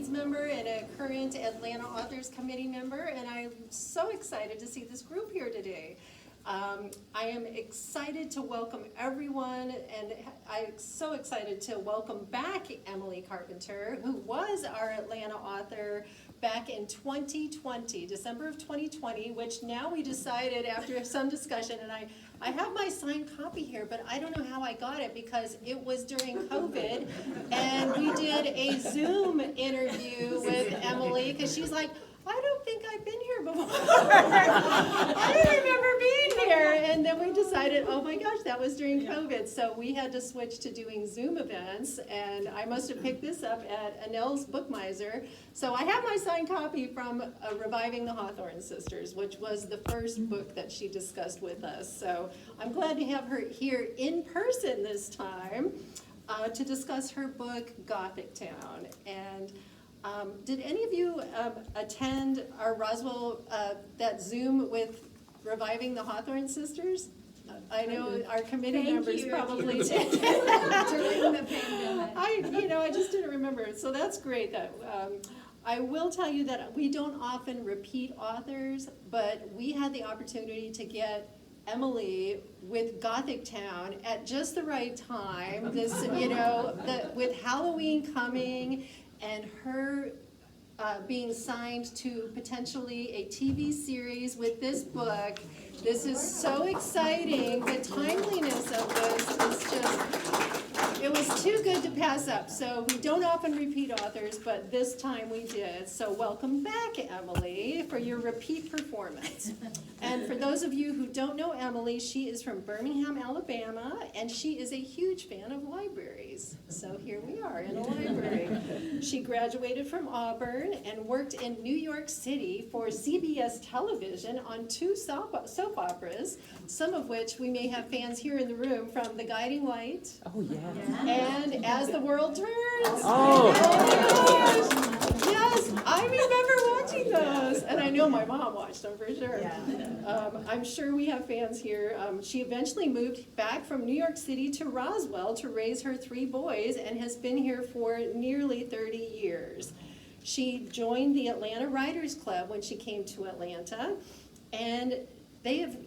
Leads member and a current Atlanta Authors Committee member, and I'm so excited to see this group here today. I am excited to welcome everyone, and I'm so excited to welcome back Emily Carpenter, who was our Atlanta author back in 2020, December of 2020, which now we decided after some discussion, and I have my signed copy here, but I don't know how I got it because it was during COVID, and we did a Zoom interview with Emily, because she's like, I don't think I've been here before. I don't remember being here. And then we decided, oh my gosh, that was during COVID. So we had to switch to doing Zoom events. And I must have picked this up at Annelle's Bookmiser. So I have my signed copy from Reviving the Hawthorne Sisters, which was the first book that she discussed with us. So I'm glad to have her here in person this time to discuss her book, Gothictown. And did any of you attend our Roswell, that Zoom with Reviving the Hawthorne Sisters? I know our committee members probably did. During the pandemic. I just didn't remember. So that's great. That I will tell you that we don't often repeat authors, but we had the opportunity to get Emily with Gothictown at just the right time. This, with Halloween coming, and her being signed to potentially a TV series with this book. This is so exciting. The timeliness of this is just, it was too good to pass up. So we don't often repeat authors, but this time we did. So welcome back, Emily, for your repeat performance. And for those of you who don't know Emily, she is from Birmingham, Alabama, and she is a huge fan of libraries. So here we are in a library. She graduated from Auburn and worked in New York City for CBS television on 2 soap operas, some of which we may have fans here in the room from The Guiding Light. Oh, yeah. And As the World Turns. Oh. Yes, I remember watching those. And I know my mom watched them for sure. I'm sure we have fans here. She eventually moved back from New York City to Roswell to raise her 3 boys and has been here for nearly 30 years. She joined the Atlanta Writers Club when she came to Atlanta, and they have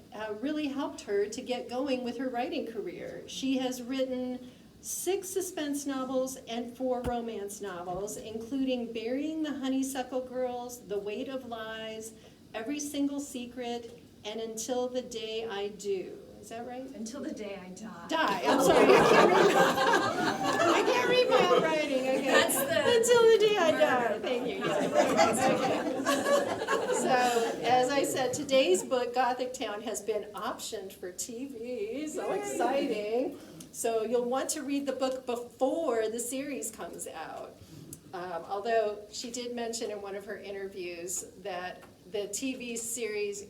really helped her to get going with her writing career. She has written 6 suspense novels and 4 romance novels, including Burying the Honeysuckle Girls, The Weight of Lies, Every Single Secret, and Until the Day I Do. Is that right? Until the Day I Die. Die. I'm sorry. I can't read my own writing. Okay. That's the Until the Day I Die. Thank you. Okay. So, as I said, today's book, Gothictown, has been optioned for TV. So exciting. So you'll want to read the book before the series comes out. Although she did mention in one of her interviews that the TV series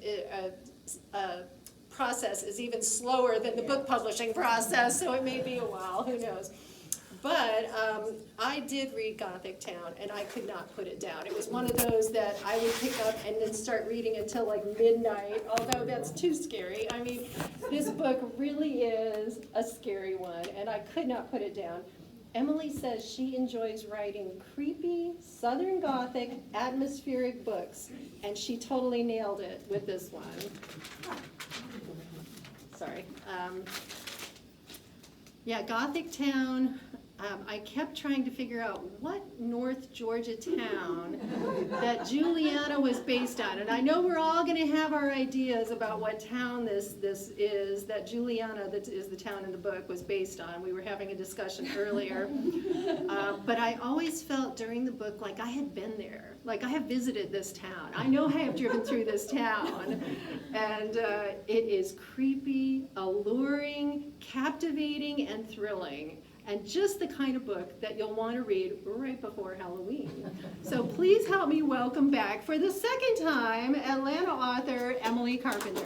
process is even slower than the book publishing process, so it may be a while, who knows. But I did read Gothictown, and I could not put it down. It was one of those that I would pick up and then start reading until like midnight, although that's too scary. I mean, this book really is a scary one, and I could not put it down. Emily says she enjoys writing creepy, Southern Gothic, atmospheric books, and she totally nailed it with this one. Sorry. Gothictown. I kept trying to figure out what North Georgia town that Juliana was based on. And I know we're all going to have our ideas about what town this is, that Juliana, that is the town in the book, was based on. We were having a discussion earlier. But I always felt during the book like I had been there. Like I have visited this town. I know I have driven through this town. And it is creepy, alluring, captivating, and thrilling. And just the kind of book that you'll want to read right before Halloween. So please help me welcome back for the second time Atlanta author Emily Carpenter.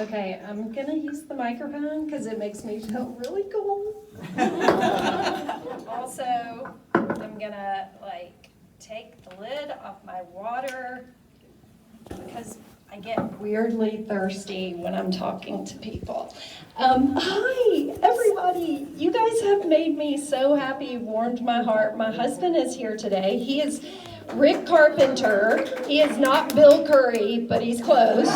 Okay, I'm gonna use the microphone because it makes me feel really cool. Also, I'm gonna take the lid off my water because I get weirdly thirsty when I'm talking to people. Hi, everybody. You guys have made me so happy, warmed my heart. My husband is here today. He is Rick Carpenter. He is not Bill Curry, but he's close.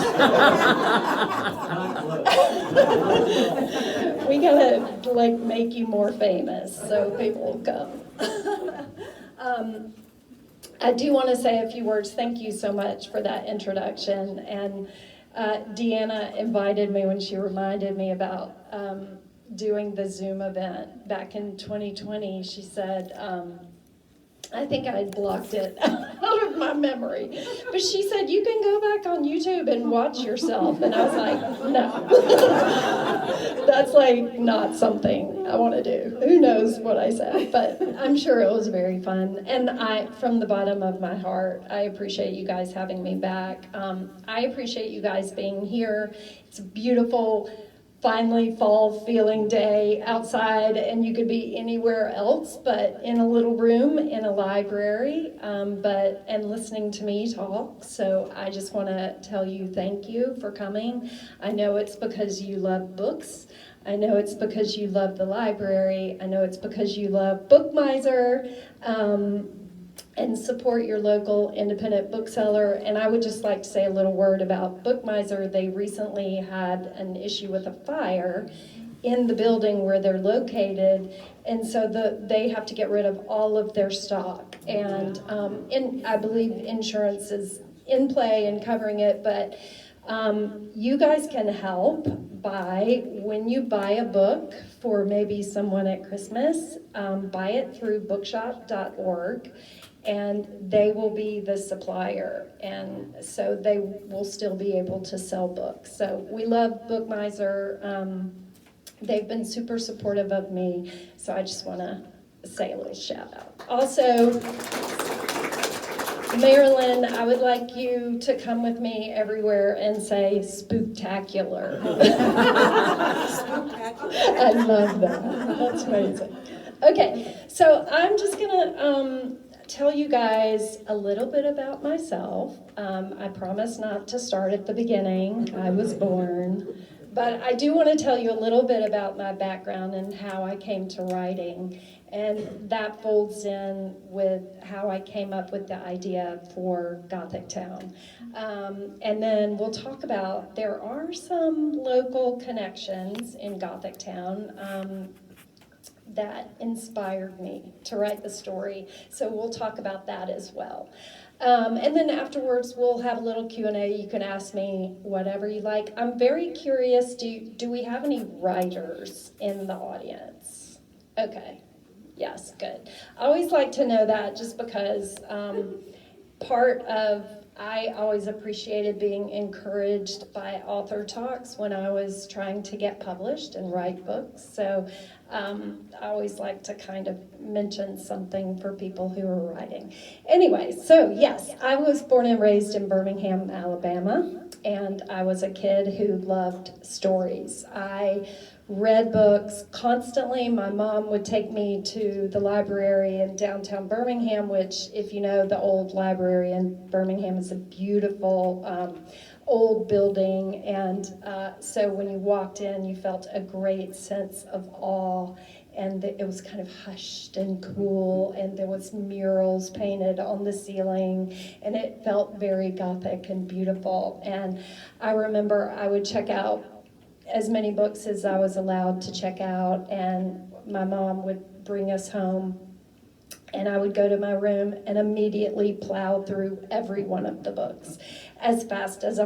We gotta make you more famous so people will come. I do want to say a few words. Thank you so much for that introduction. And Deanna invited me when she reminded me about doing the Zoom event back in 2020. She said, I think I had blocked it out of my memory. But she said, you can go back on YouTube and watch yourself. And I was like, no. That's not something I want to do. Who knows what I said, but I'm sure it was very fun. And from the bottom of my heart, I appreciate you guys having me back. I appreciate you guys being here. It's a beautiful, finally fall feeling day outside, and you could be anywhere else but in a little room in a library, and listening to me talk. So I just want to tell you thank you for coming. I know it's because you love books. I know it's because you love the library. I know it's because you love Book Miser, and support your local independent bookseller. And I would just like to say a little word about Book Miser. They recently had an issue with a fire in the building where they're located, and so they have to get rid of all of their stock. And I believe insurance is in play and covering it, but you guys can help when you buy a book for maybe someone at Christmas, buy it through bookshop.org. And they will be the supplier, and so they will still be able to sell books. So we love Book Miser. They've been super supportive of me, so I just want to say a little shout out. Also, Marilyn, I would like you to come with me everywhere and say spooktacular. I love that. That's amazing. Okay, so I'm just gonna tell you guys a little bit about myself. I promise not to start at the beginning. I was born. But I do want to tell you a little bit about my background and how I came to writing. And that folds in with how I came up with the idea for Gothictown. And then we'll talk about, there are some local connections in Gothictown that inspired me to write the story. So we'll talk about that as well. And then afterwards, we'll have a little Q&A. You can ask me whatever you like. I'm very curious, do we have any writers in the audience? Okay, yes, good. I always like to know that just because I always appreciated being encouraged by author talks when I was trying to get published and write books. So I always like to kind of mention something for people who are writing. Anyway, so yes, I was born and raised in Birmingham, Alabama, and I was a kid who loved stories. I read books constantly. My mom would take me to the library in downtown Birmingham, which, if you know, the old library in Birmingham is a beautiful old building, and so when you walked in, you felt a great sense of awe, and it was kind of hushed and cool, and there was murals painted on the ceiling, and it felt very Gothic and beautiful. And I remember I would check out as many books as I was allowed to check out, and my mom would bring us home, and I would go to my room and immediately plow through every one of the books as fast as I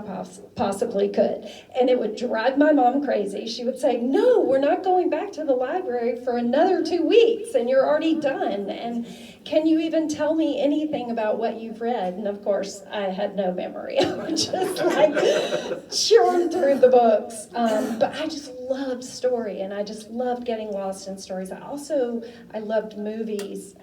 possibly could. And it would drive my mom crazy. She would say, no, we're not going back to the library for another 2 weeks, and you're already done. And can you even tell me anything about what you've read? And of course, I had no memory. I would just churn through the books. But I just loved story, and I just loved getting lost in stories. I loved movies.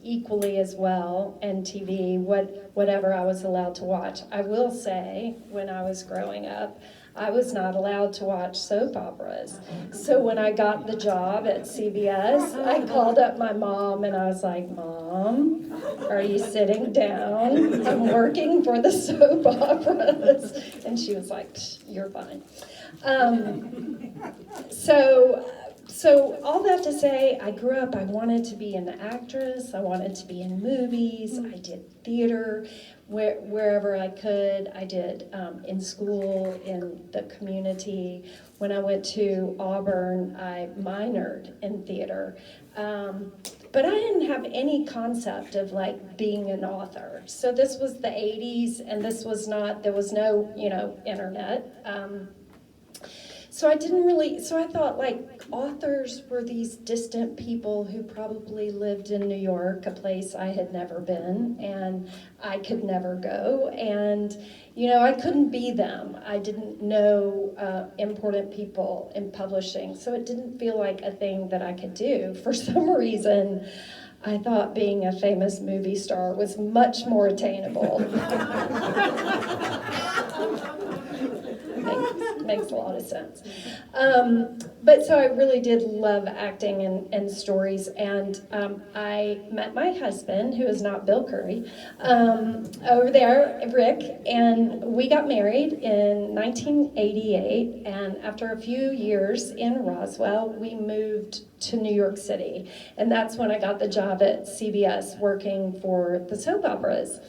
equally as well, and TV, whatever I was allowed to watch. I will say, when I was growing up, I was not allowed to watch soap operas. So when I got the job at CBS, I called up my mom and I was like, Mom, are you sitting down? I'm working for the soap operas. And she was like, you're fine. So all that to say, I grew up, I wanted to be an actress, I wanted to be in movies, I did theater wherever I could. I did in school, in the community. When I went to Auburn, I minored in theater. But I didn't have any concept of like being an author. So this was the 80s, and this was not, there was no, internet. So I thought like authors were these distant people who probably lived in New York, a place I had never been, and I could never go. And, I couldn't be them. I didn't know important people in publishing, so it didn't feel like a thing that I could do. For some reason, I thought being a famous movie star was much more attainable. Makes a lot of sense. But so I really did love acting and stories, and I met my husband, who is not Bill Curry, over there, Rick, and we got married in 1988, and after a few years in Roswell, we moved to New York City, and that's when I got the job at CBS working for the soap operas.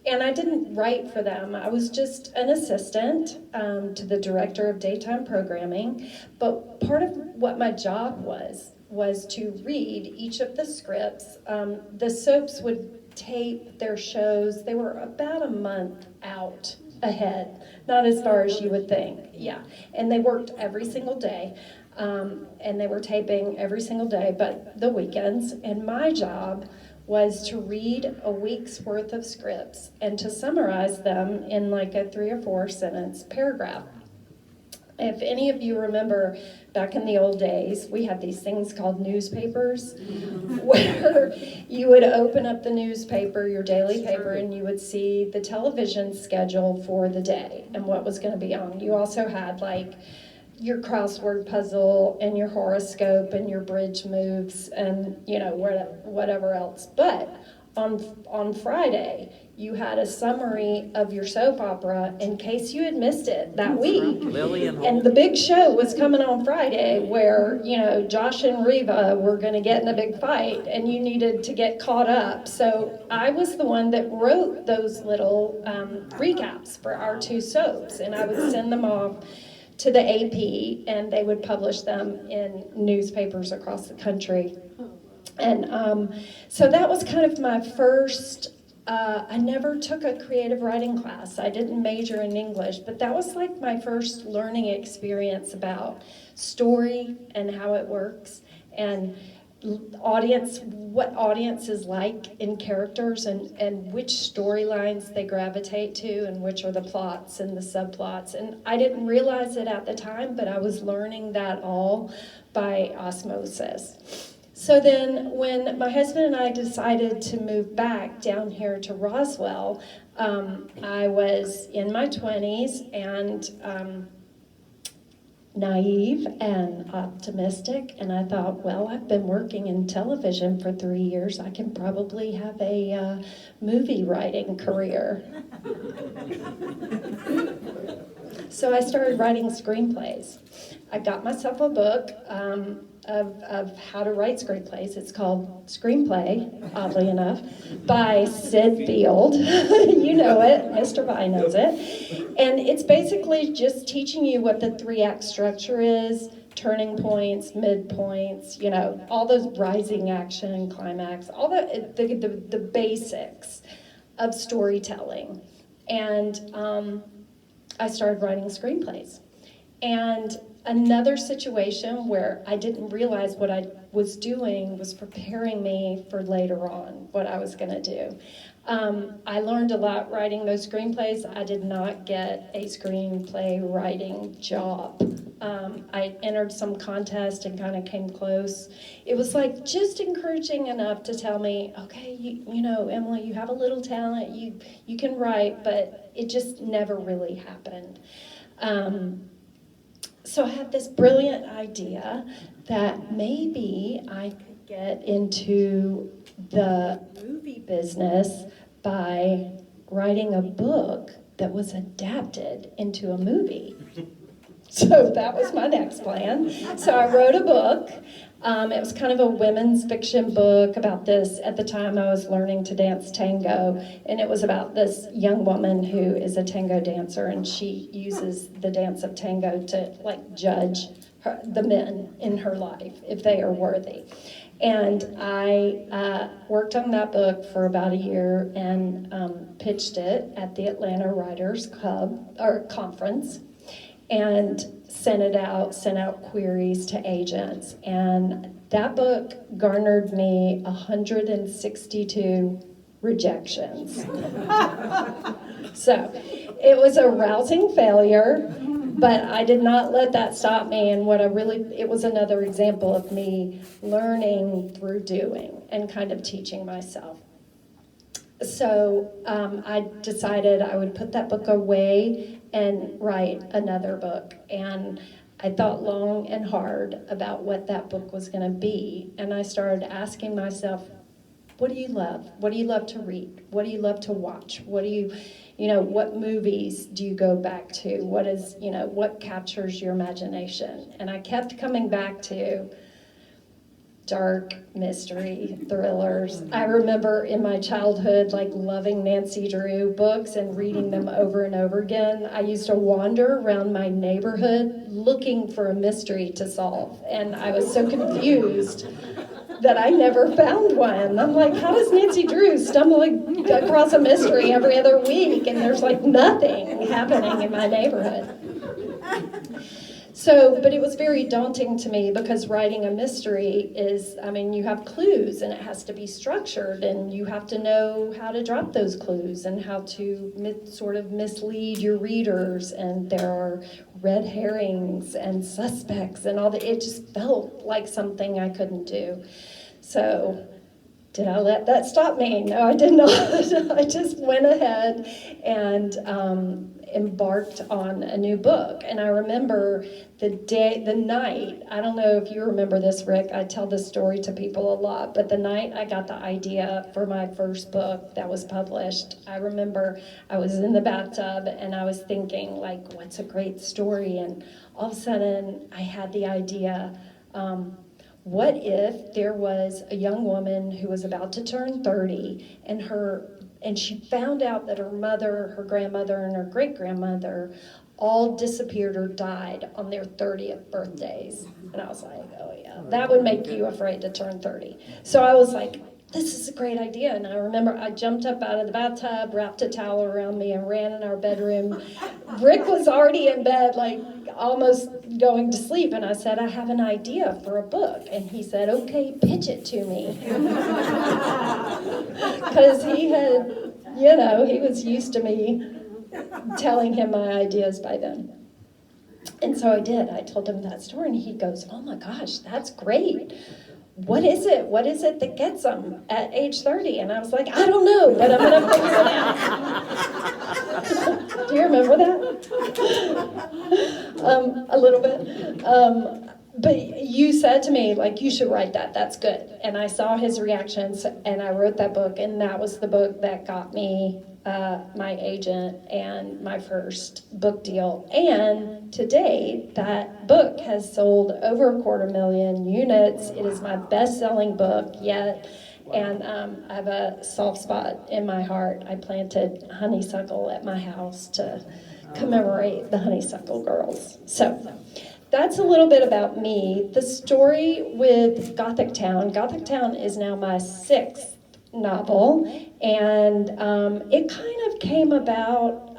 And I didn't write for them. I was just an assistant to the director of daytime programming. But part of what my job was to read each of the scripts. The soaps would tape their shows. They were about a month out ahead, not as far as you would think. Yeah, and they worked every single day. And they were taping every single day, but the weekends. And my job was to read a week's worth of scripts and to summarize them in like a 3 or 4 sentence paragraph. If any of you remember back in the old days, we had these things called newspapers, where you would open up the newspaper, your daily paper, and you would see the television schedule for the day and what was going to be on. You also had like your crossword puzzle and your horoscope and your bridge moves and whatever else. But on Friday, you had a summary of your soap opera in case you had missed it that week. And the big show was coming on Friday where, Josh and Reva were going to get in a big fight and you needed to get caught up. So I was the one that wrote those little recaps for our 2 soaps, and I would send them off to the AP, and they would publish them in newspapers across the country. And so that was kind of my first, I never took a creative writing class. I didn't major in English, but that was like my first learning experience about story and how it works, and what audiences like in characters, and which storylines they gravitate to, and which are the plots and the subplots. And I didn't realize it at the time, but I was learning that all by osmosis. So then when my husband and I decided to move back down here to Roswell, I was in my 20s and naive and optimistic, and I thought, well, I've been working in television for 3 years. I can probably have a movie writing career. So I started writing screenplays. I got myself a book of how to write screenplays. It's called Screenplay, oddly enough, by Sid Field. You know it, Mr. Vi knows it. And it's basically just teaching you what the 3-act structure is, turning points, midpoints, all those rising action, climax, all the basics of storytelling. And I started writing screenplays. And another situation where I didn't realize what I was doing was preparing me for later on what I was going to do. I learned a lot writing those screenplays. I did not get a screenplay writing job. I entered some contest and kind of came close. It was like just encouraging enough to tell me, okay, you know, Emily, you have a little talent, you can write, but it just never really happened. So I had this brilliant idea that maybe I could get into the movie business by writing a book that was adapted into a movie. So that was my next plan. So I wrote a book. It was kind of a women's fiction book about this. At the time, I was learning to dance tango, and it was about this young woman who is a tango dancer, and she uses the dance of tango to like judge the men in her life if they are worthy. And I worked on that book for about a year and pitched it at the Atlanta Writers Club or conference, and sent out queries to agents. And that book garnered me 162 rejections. So it was a rousing failure, but I did not let that stop me. And it was another example of me learning through doing and kind of teaching myself. So I decided I would put that book away and write another book. And I thought long and hard about what that book was going to be. And I started asking myself, what do you love? What do you love to read? What do you love to watch? What movies do you go back to? What captures your imagination? And I kept coming back to dark mystery thrillers. I remember in my childhood like loving Nancy Drew books and reading them over and over again. I used to wander around my neighborhood looking for a mystery to solve, and I was so confused that I never found one. I'm like, how does Nancy Drew stumble across a mystery every other week and there's like nothing happening in my neighborhood? But it was very daunting to me because writing a mystery you have clues and it has to be structured and you have to know how to drop those clues and how to sort of mislead your readers, and there are red herrings and suspects and all that. It just felt like something I couldn't do. So did I let that stop me? No, I did not. I just went ahead and embarked on a new book. And I remember the night, I don't know if you remember this, Rick, I tell this story to people a lot, but the night I got the idea for my first book that was published, I remember I was in the bathtub and I was thinking, like, what's a great story? And all of a sudden I had the idea, what if there was a young woman who was about to turn 30 and she found out that her mother, her grandmother, and her great-grandmother all disappeared or died on their 30th birthdays. And I was like, oh yeah, that would make you afraid to turn 30. So I was like, this is a great idea. And I remember I jumped up out of the bathtub, wrapped a towel around me, and ran in our bedroom. Rick was already in bed, like almost going to sleep. And I said, I have an idea for a book. And he said, okay, pitch it to me. Because he had, he was used to me telling him my ideas by then. And so I did. I told him that story, and he goes, oh my gosh, that's great. What is it? What is it that gets them at age 30? And I was like, I don't know, but I'm going to figure it out. Do you remember that? A little bit. But you said to me, like, you should write that. That's good. And I saw his reactions, and I wrote that book, and that was the book that got me my agent and my first book deal. And to date, that book has sold over 250,000 units. It is my best-selling book yet. And I have a soft spot in my heart. I planted honeysuckle at my house to commemorate the honeysuckle girls. So that's a little bit about me. The story with Gothictown. Gothictown is now my 6th novel, and it kind of came about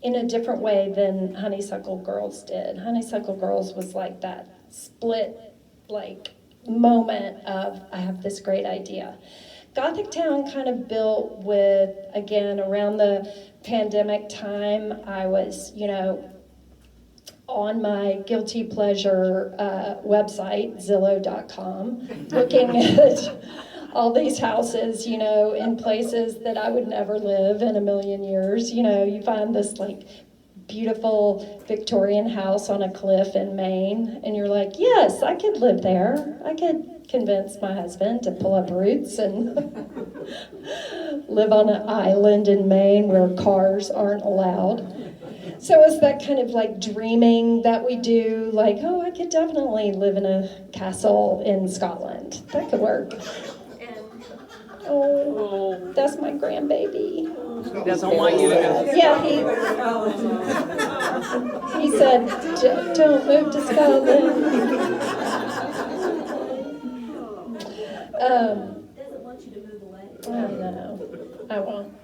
in a different way than Honeysuckle Girls did. Honeysuckle Girls was like that split, like, moment of, I have this great idea. Gothictown kind of built with, again, around the pandemic time, I was, on my guilty pleasure website, Zillow.com, looking at all these houses, in places that I would never live in a million years. You find this like beautiful Victorian house on a cliff in Maine, and you're like, yes, I could live there. I could convince my husband to pull up roots and live on an island in Maine where cars aren't allowed. So it's that kind of like dreaming that we do, like, oh, I could definitely live in a castle in Scotland. That could work. Oh, that's my grandbaby. He doesn't want you to go. Yeah, he said, don't move to Scotland. Doesn't want you to move away. I know, I won't.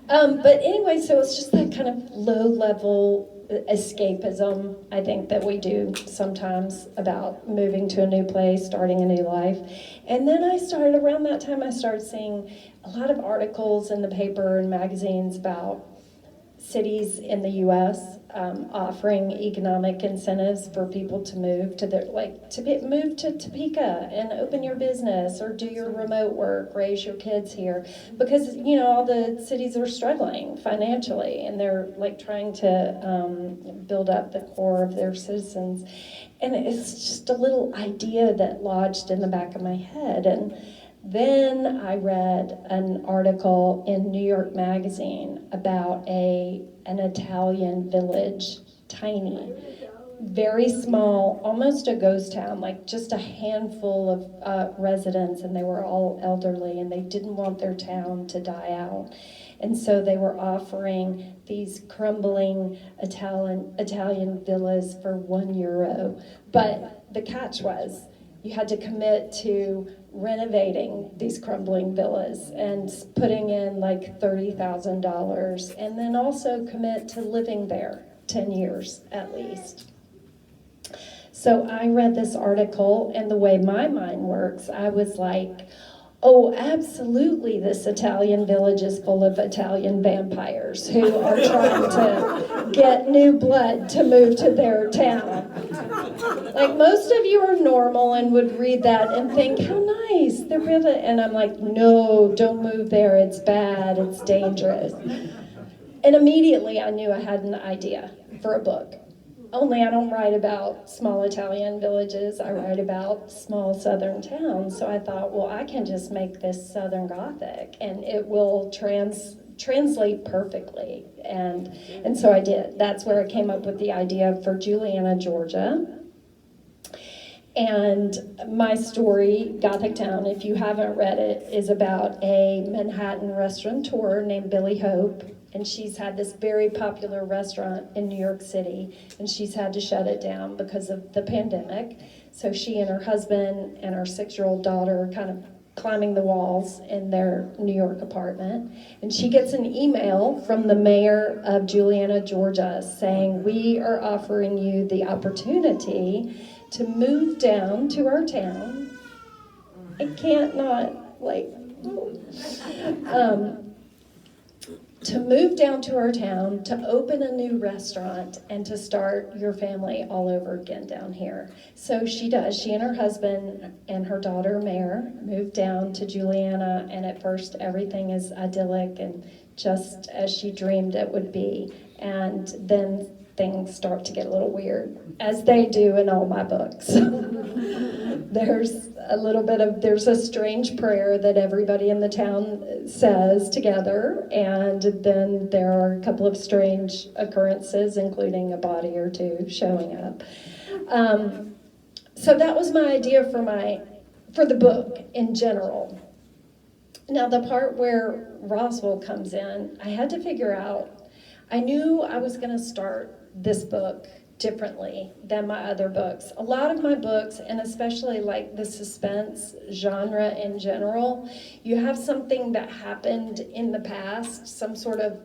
But anyway, so it's just that kind of low-level escapism, I think, that we do sometimes about moving to a new place, starting a new life. And then around that time, I started seeing a lot of articles in the paper and magazines about cities in the U.S. Offering economic incentives for people to move to move to Topeka and open your business or do your remote work, raise your kids here, because all the cities are struggling financially and they're like trying to build up the core of their citizens, and it's just a little idea that lodged in the back of my head. And then I read an article in New York Magazine about an Italian village, tiny, very small, almost a ghost town, like just a handful of residents, and they were all elderly, and they didn't want their town to die out. And so they were offering these crumbling Italian villas for €1. But the catch was, you had to commit to renovating these crumbling villas and putting in like $30,000, and then also commit to living there 10 years at least. So I read this article, and the way my mind works, I was like, oh, absolutely, this Italian village is full of Italian vampires who are trying to get new blood to move to their town. Like, most of you are normal and would read that and think, how nice, they're really, and I'm like, no, don't move there, it's bad, it's dangerous. And immediately I knew I had an idea for a book. Only I don't write about small Italian villages, I write about small southern towns. So I thought, well, I can just make this Southern Gothic and it will translate perfectly. And so I did. That's where I came up with the idea for Juliana, Georgia. And my story, Gothictown, if you haven't read it, is about a Manhattan restaurateur named Billy Hope. And she's had this very popular restaurant in New York City, and she's had to shut it down because of the pandemic. So she and her husband and her 6-year-old daughter are kind of climbing the walls in their New York apartment. And she gets an email from the mayor of Juliana, Georgia, saying, we are offering you the opportunity to move down to our town. I can't not, like, to move down to our town, to open a new restaurant, and to start your family all over again down here. So she does. She and her husband and her daughter, Mare, moved down to Juliana, and at first everything is idyllic and just as she dreamed it would be. And then things start to get a little weird, as they do in all my books. There's a strange prayer that everybody in the town says together, and then there are a couple of strange occurrences, including a body or two showing up. So that was my idea for the book in general. Now the part where Roswell comes in, I had to figure out, I knew I was going to start this book differently than my other books. A lot of my books, and especially like the suspense genre in general, you have something that happened in the past, some sort of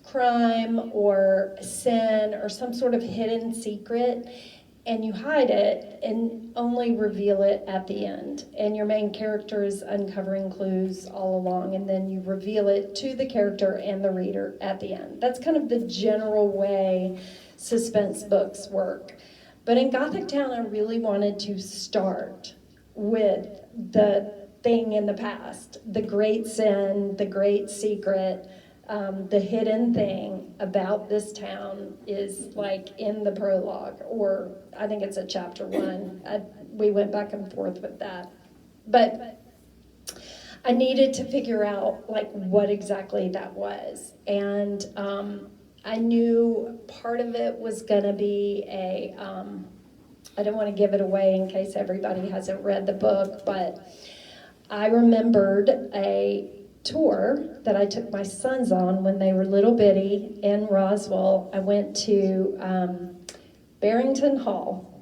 crime or sin or some sort of hidden secret, and you hide it and only reveal it at the end. And your main character is uncovering clues all along, and then you reveal it to the character and the reader at the end. That's kind of the general way suspense books work. But in Gothictown, I really wanted to start with the thing in the past, the great sin, the great secret, the hidden thing about this town is like in the prologue, or I think it's at chapter 1. We went back and forth with that. But I needed to figure out like what exactly that was. And I knew part of it was going to be I don't want to give it away in case everybody hasn't read the book, but I remembered a tour that I took my sons on when they were little bitty in Roswell. I went to Barrington Hall,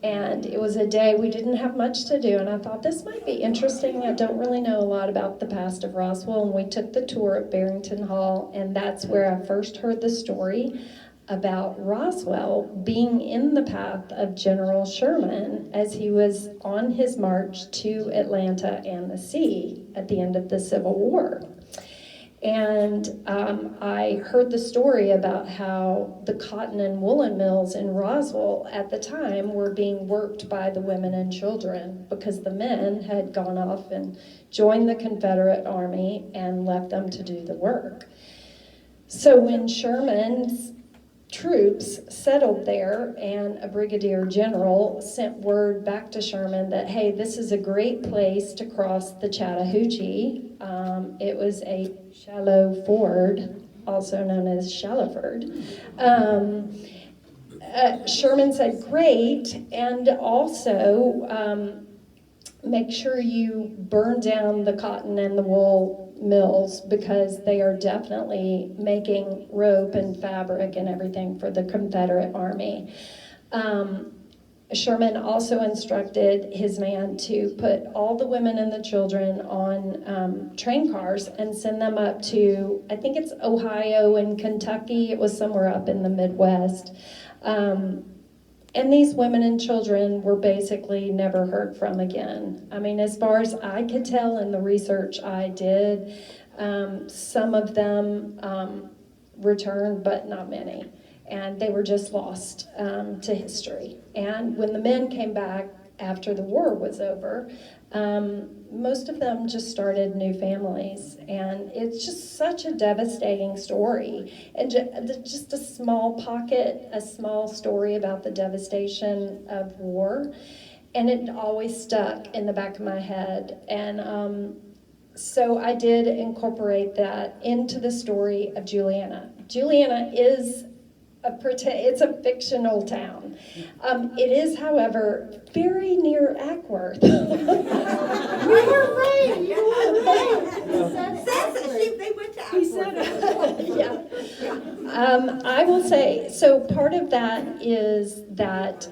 and it was a day we didn't have much to do, and I thought this might be interesting. I don't really know a lot about the past of Roswell, and we took the tour at Barrington Hall, and that's where I first heard the story about Roswell being in the path of General Sherman as he was on his march to Atlanta and the sea at the end of the Civil War. And I heard the story about how the cotton and woolen mills in Roswell at the time were being worked by the women and children because the men had gone off and joined the Confederate Army and left them to do the work. So when Sherman's troops settled there, and a brigadier general sent word back to Sherman that, hey, this is a great place to cross the Chattahoochee. It was a shallow ford, also known as Shallowford. Sherman said, great, and also make sure you burn down the cotton and the wool mills because they are definitely making rope and fabric and everything for the Confederate Army. Sherman also instructed his man to put all the women and the children on train cars and send them up to, I think it's Ohio and Kentucky. It was somewhere up in the Midwest. And these women and children were basically never heard from again. I mean, as far as I could tell in the research I did, some of them returned, but not many. And they were just lost to history. And when the men came back after the war was over, most of them just started new families. And it's just such a devastating story. And just a small pocket, a small story about the devastation of war. And it always stuck in the back of my head. And so I did incorporate that into the story of Juliana. Juliana is it's a fictional town. It is, however, very near Ackworth. You were right. You were right. They went to He said it. Yeah. I will say, so part of that is that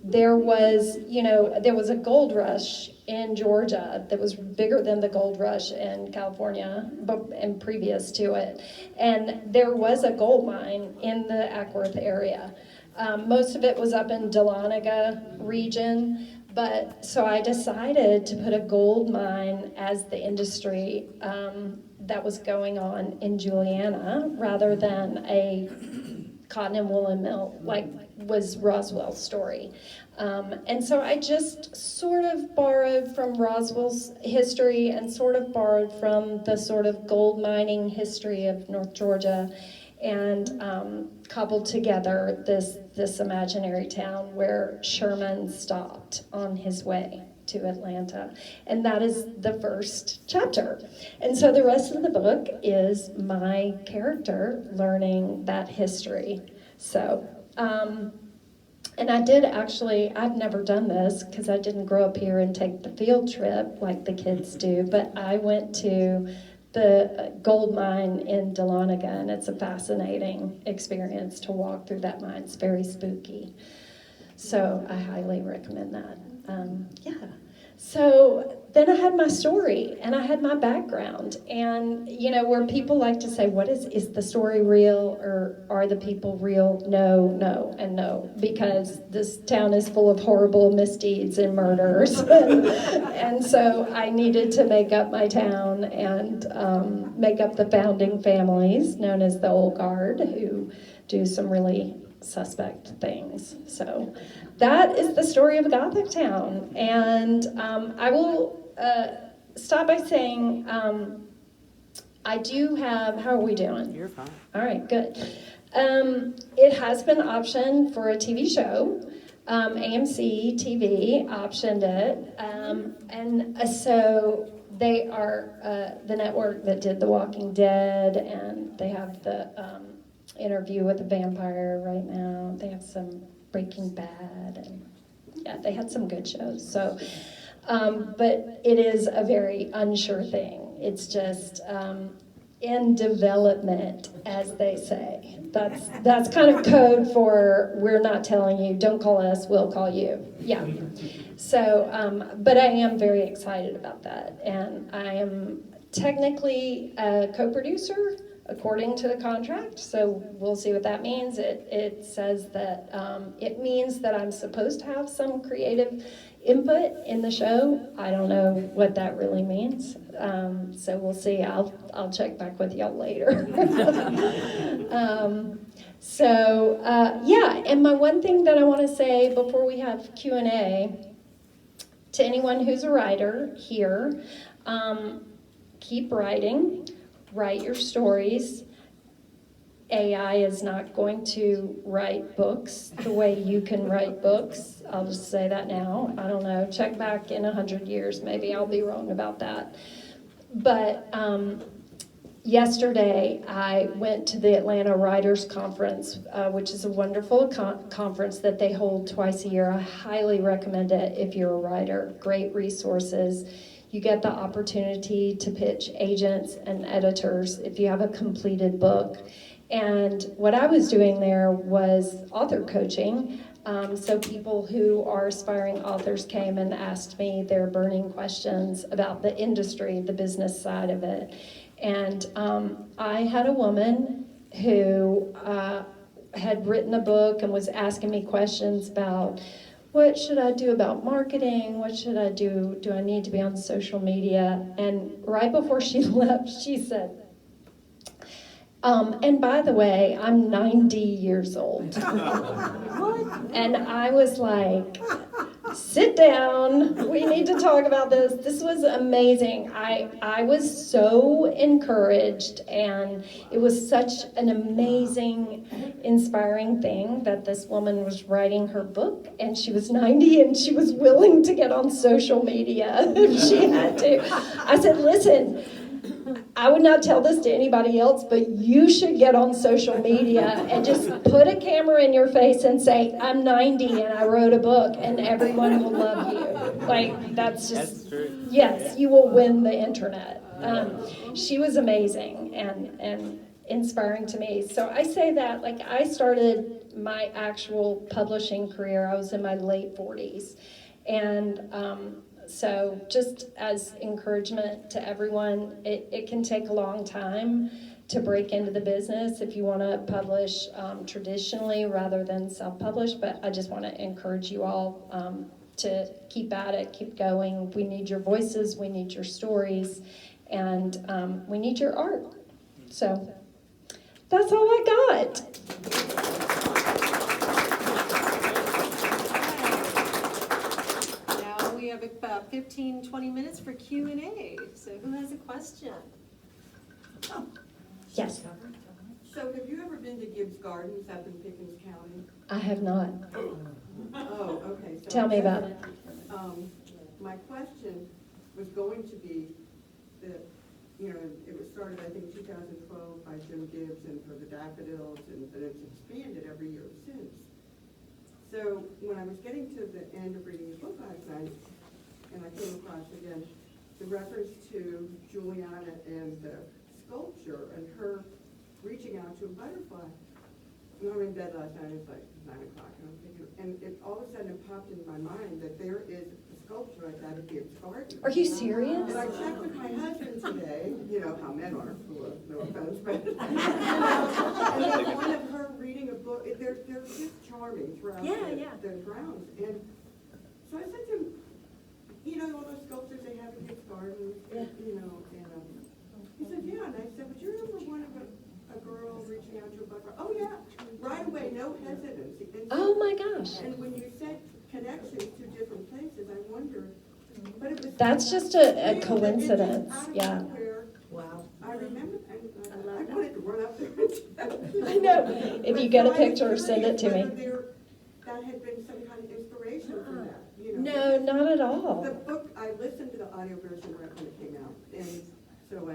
there was a gold rush in Georgia that was bigger than the gold rush in California and previous to it. And there was a gold mine in the Ackworth area. Most of it was up in Dahlonega region, but so I decided to put a gold mine as the industry that was going on in Juliana rather than a cotton and woolen mill like was Roswell's story. And so I just sort of borrowed from Roswell's history and sort of borrowed from the sort of gold mining history of North Georgia and cobbled together this imaginary town where Sherman stopped on his way to Atlanta. And that is the first chapter. And so the rest of the book is my character learning that history. So, and I did actually, I've never done this because I didn't grow up here and take the field trip like the kids do, but I went to the gold mine in Dahlonega, and it's a fascinating experience to walk through that mine. It's very spooky. So I highly recommend that. So then I had my story and I had my background. And, you know, where people like to say, is the story real or are the people real? No, no, and no, because this town is full of horrible misdeeds and murders. And so I needed to make up my town and make up the founding families, known as the Old Guard, who do some really suspect things. So that is the story of Gothictown. And I will start by saying I do have, how are we doing? You're fine. All right, good. It has been optioned for a TV show. AMC TV optioned it. So they are the network that did The Walking Dead, and they have the Interview with a Vampire right now. They have some Breaking Bad, and yeah, they had some good shows. So, but it is a very unsure thing. It's just in development, as they say. That's kind of code for we're not telling you, don't call us, we'll call you. Yeah. So, but I am very excited about that, and I am technically a co-producer according to the contract, so we'll see what that means. It says that it means that I'm supposed to have some creative input in the show. I don't know what that really means, so we'll see. I'll check back with y'all later. Yeah, and my one thing that I want to say before we have Q&A, to anyone who's a writer here, keep writing. Write your stories. AI is not going to write books the way you can write books. I'll just say that now. I don't know. Check back in 100 years. Maybe I'll be wrong about that. But yesterday, I went to the Atlanta Writers Conference, which is a wonderful conference that they hold twice a year. I highly recommend it if you're a writer. Great resources. You get the opportunity to pitch agents and editors if you have a completed book. And what I was doing there was author coaching. So people who are aspiring authors came and asked me their burning questions about the industry, the business side of it. And I had a woman who had written a book and was asking me questions about, what should I do about marketing? What should I do? Do I need to be on social media? And right before she left, she said, and by the way, I'm 90 years old. And I was like, sit down, we need to talk about this. This was amazing. I was so encouraged, and it was such an amazing, inspiring thing that this woman was writing her book, and she was 90, and she was willing to get on social media if she had to. I said, listen, I would not tell this to anybody else, but you should get on social media and just put a camera in your face and say, I'm 90 and I wrote a book, and everyone will love you. Like, that's true. Yes, you will win the internet. She was amazing and inspiring to me. So I say that, like, I started my actual publishing career, I was in my late 40s. And so just as encouragement to everyone, it can take a long time to break into the business if you want to publish traditionally rather than self-publish, but I just want to encourage you all to keep at it, keep going. We need your voices, we need your stories, and we need your art. So that's all I got. We have about 15, 20 minutes for Q&A. So who has a question? Yes, So have you ever been to Gibbs Gardens up in Pickens County? I have not. Oh, okay. So Tell me about it. My question was going to be that, you know, it was started, I think, 2012 by Jim Gibbs and for the daffodils, and it's expanded every year since. So when I was getting to the end of reading the book last night, and I came across again the reference to Juliana and the sculpture and her reaching out to a butterfly. And I was in bed last night, it was like 9 o'clock, and I'm thinking, and it all of a sudden it popped into my mind that there is a sculpture like that at Gibbs Garden. Are you serious? And I checked with my husband today, you know how men are, no offense, but, and there's one of her reading a book, they're just charming throughout the grounds. And so I said to him, you know, all those sculptures they have at Gibbs Garden, you know, and he said, yeah, and I said, but you remember one of a girl reaching out to a butler? Oh, yeah, right away, no hesitancy. And Oh my gosh. and when you said connections to different places, I wondered, but it was. That's just a coincidence, Out of yeah. nowhere, Wow. I remember, and I I love that. wanted to run up there and check. I know. If you get a picture, send it to me. That had been some kind of inspiration for that, you know. No, not at all. The book, I listened to the audio version right when it came out, and so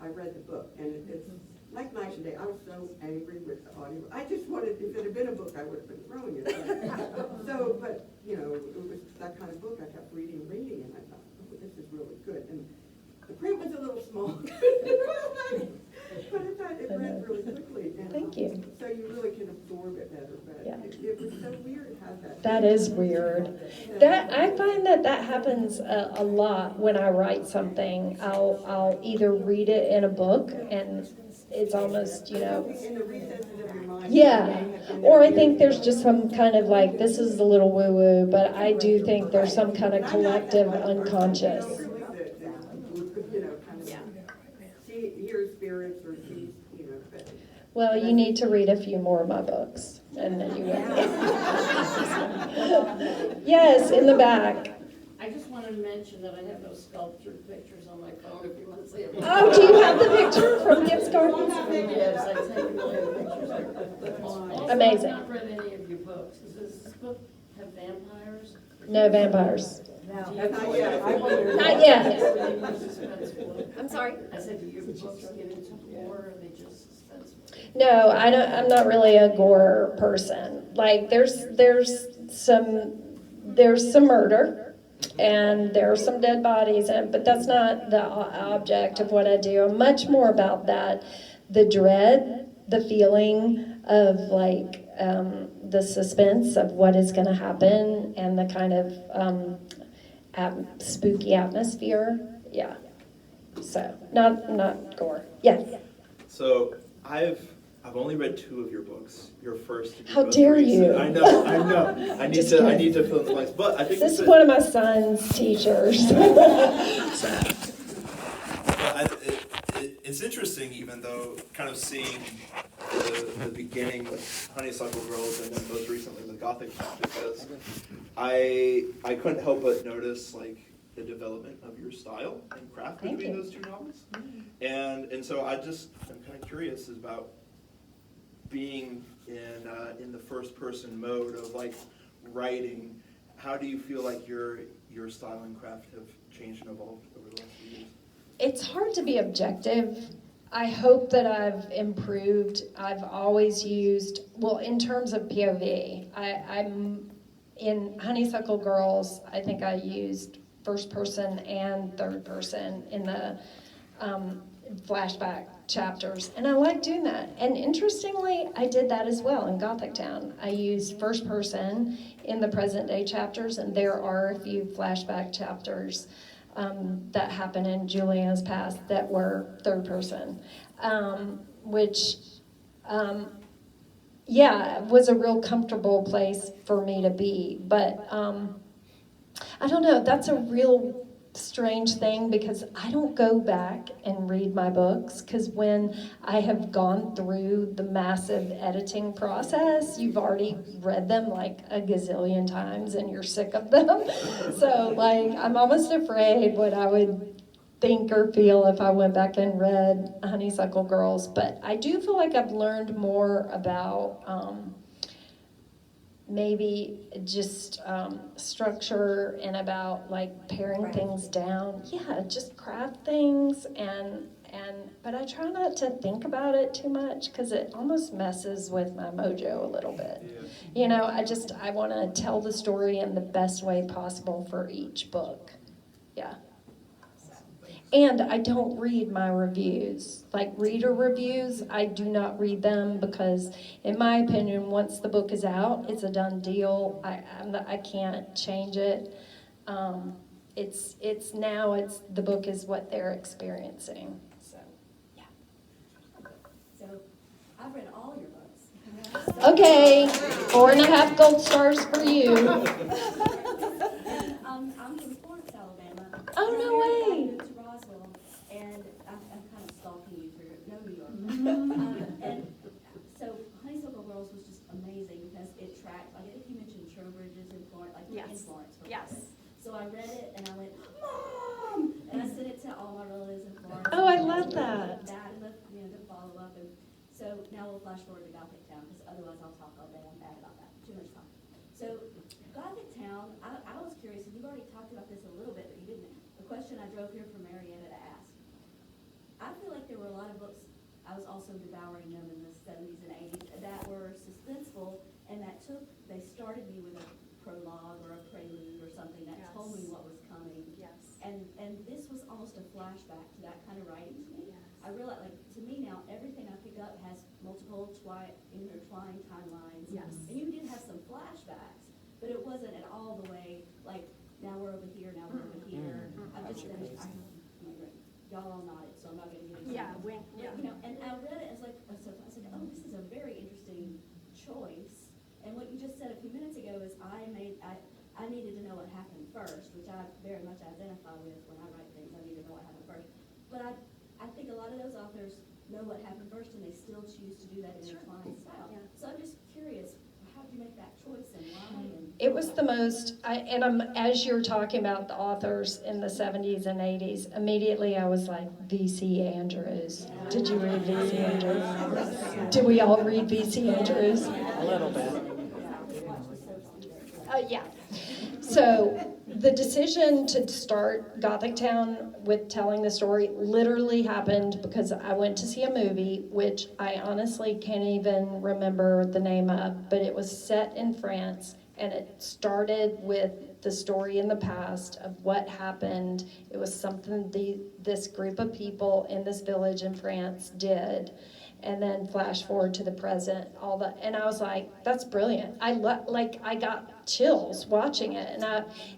I read the book, and it's like night and day. I was so angry with the audio. I just wanted, if it had been a book, I would have been throwing it. So, but, you know, it was that kind of book. I kept reading, and I thought, oh, this is really good. And the print was a little small, but I thought it read really quickly. And, Thank you. So you really can absorb it better, but Yeah. it was so weird how that. That is weird. That I find that happens a lot when I write something. I'll either read it in a book and it's almost, you know, In the recesses of your mind. yeah. Or I think there's just some kind of like, this is a little woo-woo, but I do think there's some kind of collective unconscious. You know, kind of see, hear spirits or see, you know, but. Well, you need to read a few more of my books, and then you will. Yes, in the back. I just wanted to mention that I have those sculptured pictures on my phone if you want to see them. Oh, do you have the picture from Gibbs Garden? Yes, I've taken a million pictures. Also, Amazing. I've not read any of your books. Does this book have vampires? No vampires. Not yet. Not yet. I'm sorry? I said, do your books get into war, or are they just suspenseful? No, I don't. I'm not really a gore person. Like, there's some murder, and there are some dead bodies, but that's not the object of what I do. I'm much more about that, the dread, the feeling of like the suspense of what is going to happen, and the kind of spooky atmosphere. Yeah. So not gore. Yeah. So I've only read 2 of your books. Your first. How dare you. I know. I need to fill in the blanks, but I think This is one of my son's teachers. It's interesting, even though kind of seeing the beginning with Honeysuckle Girls and then most recently with Gothictown, because I couldn't help but notice like the development of your style and craft Thank between you. those 2 novels, and so I'm kind of curious about being in the first person mode of like writing. How do you feel like your style and craft have changed and evolved over the last few years? It's hard to be objective. I hope that I've improved. I've always used, well, in terms of POV, I'm in Honeysuckle Girls, I think I used first person and third person in the flashback chapters, and I like doing that. And interestingly, I did that as well in Gothictown. I used first person in the present day chapters, and there are a few flashback chapters that happen in Juliana's past that were third person, which was a real comfortable place for me to be. But I don't know, that's a real strange thing, because I don't go back and read my books, because when I have gone through the massive editing process, you've already read them like a gazillion times and you're sick of them. So like, I'm almost afraid what I would think or feel if I went back and read Honeysuckle Girls. But I do feel like I've learned more about maybe just structure, and about like paring things down. Yeah, just craft things, but I try not to think about it too much, because it almost messes with my mojo a little bit. Yeah. You know, I want to tell the story in the best way possible for each book. Yeah. And I don't read my reviews. Like reader reviews, I do not read them, because in my opinion, once the book is out, it's a done deal. I can't change it. the book is what they're experiencing. So, So, I've read all your books. okay, 4.5 gold stars for you. And, I'm from Florence, Alabama. Oh, And no I way. moved to Roswell, and I'm kind of stalking you for no New York. And so Honeysuckle Girls was just amazing because it tracked, like, I think you mentioned Trowbridges in Florence, like in Yes. Florence. for Yes. instance. So I read it and I went, Mom! And I sent it to all my relatives in Florence. Oh, I love that. That and the follow up. And so now we'll flash forward to Gothictown because otherwise I'll talk all day. I'm bad about that. Too much time. So Gothictown, I was curious, and you've already talked about this a little bit, but you didn't. The question I drove here from Marietta to ask. I feel like there were a lot of books, I was also devouring them in the 70s and 80s, that were suspenseful and they started me with a prologue or a prelude or something that told me what was coming. Yes. And this was almost a flashback to that kind of writing to me. Yes. I realize, like, to me now, everything I pick up has multiple intertwined timelines. Yes. And you did have some flashbacks, but it wasn't at all the way, like, now we're over here, now we're over here. I just finished, y'all all nodded, so I'm not gonna give you Yeah, examples. yeah. You know, and I read it, it's like, so I was like, oh, this is a very interesting choice. And what you just said a few minutes ago is I needed to know what happened first, which I very much identify with when I write things. I need to know what happened first. But I think a lot of those authors know what happened first and they still choose to do that intertwined style. Yeah. So I'm just curious, how did you make that choice and why? And It was the most, as you're talking about the authors in the 70s and 80s, immediately I was like, V.C. Andrews. Did you read V.C. Andrews? Did we all read V.C. Andrews? A little bit. Yeah. So the decision to start Gothictown with telling the story literally happened because I went to see a movie, which I honestly can't even remember the name of, but it was set in France, and it started with the story in the past of what happened. It was something this group of people in this village in France did. And then flash forward to the present, and I was like, that's brilliant. I got chills watching it,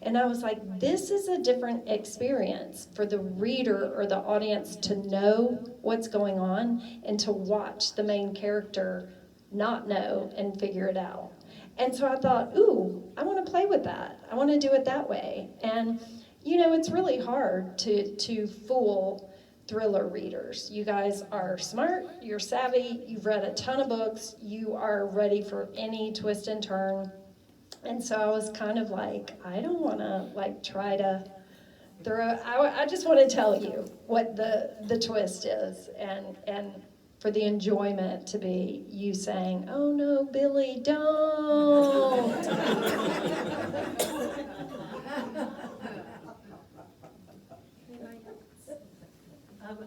and I was like, this is a different experience for the reader or the audience to know what's going on and to watch the main character not know and figure it out. And so I thought, ooh, I want to play with that. I want to do it that way. And it's really hard to fool thriller readers. You guys are smart, you're savvy, you've read a ton of books, you are ready for any twist and turn. And so I was kind of like, I don't want to try to I just want to tell you what the twist is, and for the enjoyment to be you saying, oh no, Billy, don't.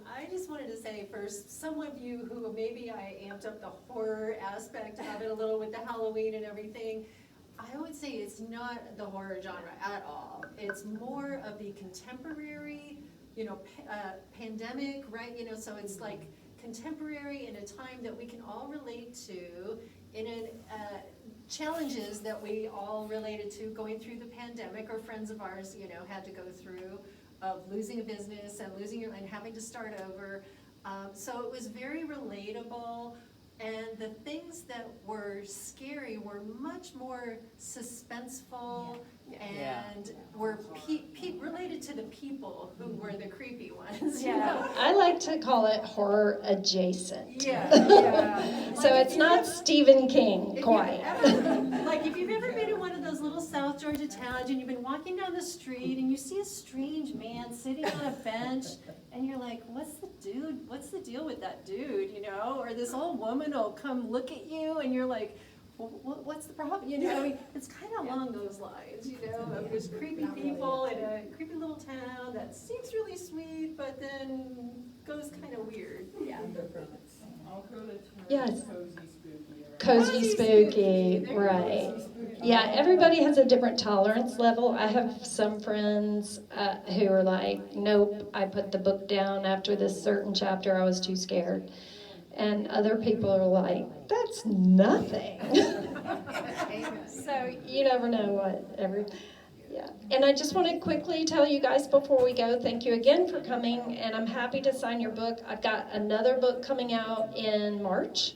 I just wanted to say first, some of you who maybe I amped up the horror aspect of it a little with the Halloween and everything, I would say it's not the horror genre at all. It's more of the contemporary, pandemic, right? So it's like contemporary in a time that we can all relate to, challenges that we all related to going through the pandemic, or friends of ours, had to go through, of losing a business and and having to start over. So it was very relatable, and the things that were scary were much more suspenseful and were related to the people who were the creepy ones. I like to call it horror adjacent. Yeah. So it's not Stephen King quite. Like if you've ever been in one of those little South Georgia towns and you've been walking down the street and you see a strange man sitting on a bench and you're like, what's the deal with that dude, Or this old woman will come look at you and you're like, what's the problem? It's kind of along those lines, of there's creepy people in a creepy little town that seems really sweet, but then goes kind of weird. Yeah. Yes. Cozy spooky. Cozy spooky, right. Yeah, everybody has a different tolerance level. I have some friends who are like, nope, I put the book down after this certain chapter, I was too scared. And other people are like, that's nothing. So you never know Yeah, and I just want to quickly tell you guys before we go, thank you again for coming, and I'm happy to sign your book. I've got another book coming out in March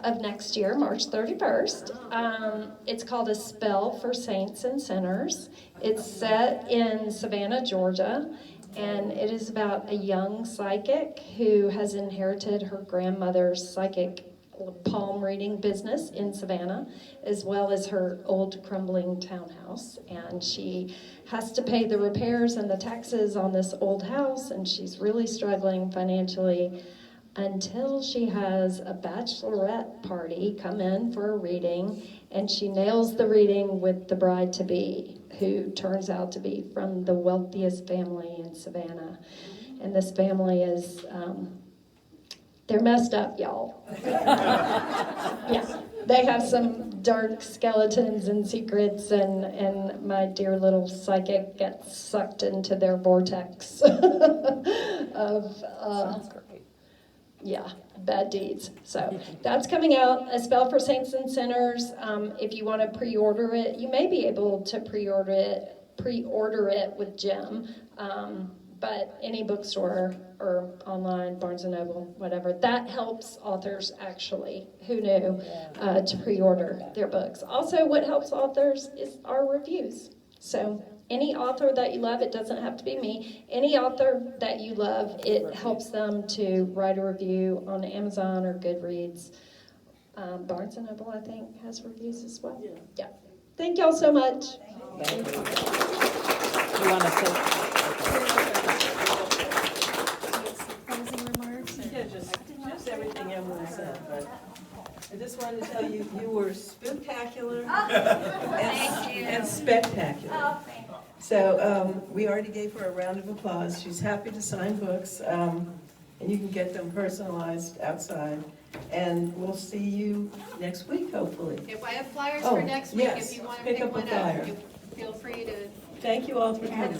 of next year, March 31st. It's called A Spell for Saints and Sinners. It's set in Savannah, Georgia, and it is about a young psychic who has inherited her grandmother's psychic palm reading business in Savannah, as well as her old crumbling townhouse. And she has to pay the repairs and the taxes on this old house, and she's really struggling financially until she has a bachelorette party come in for a reading, and she nails the reading with the bride-to-be, who turns out to be from the wealthiest family in Savannah. And this family is they're messed up, y'all. Yeah, they have some dark skeletons and secrets, and my dear little psychic gets sucked into their vortex of, yeah, bad deeds. So that's coming out, A Spell for Saints and Sinners. If you want to pre-order it, you may be able to pre-order it with Jim. But any bookstore or online, Barnes & Noble, whatever, that helps authors actually, who knew, to pre-order their books. Also, what helps authors is our reviews. So any author that you love, it doesn't have to be me, any author that you love, it helps them to write a review on Amazon or Goodreads. Barnes & Noble, I think, has reviews as well. Yeah. Thank y'all so much. Thank you. You want to say? Closing remarks? Yeah, just everything Emily said, but I just wanted to tell you, you were spooktacular and spectacular. So we already gave her a round of applause. She's happy to sign books, and you can get them personalized outside. And we'll see you next week, hopefully. If I have flyers Oh, for next week, yes. if you want to Pick pick up a one up, flyer. feel free to. Thank you all for coming.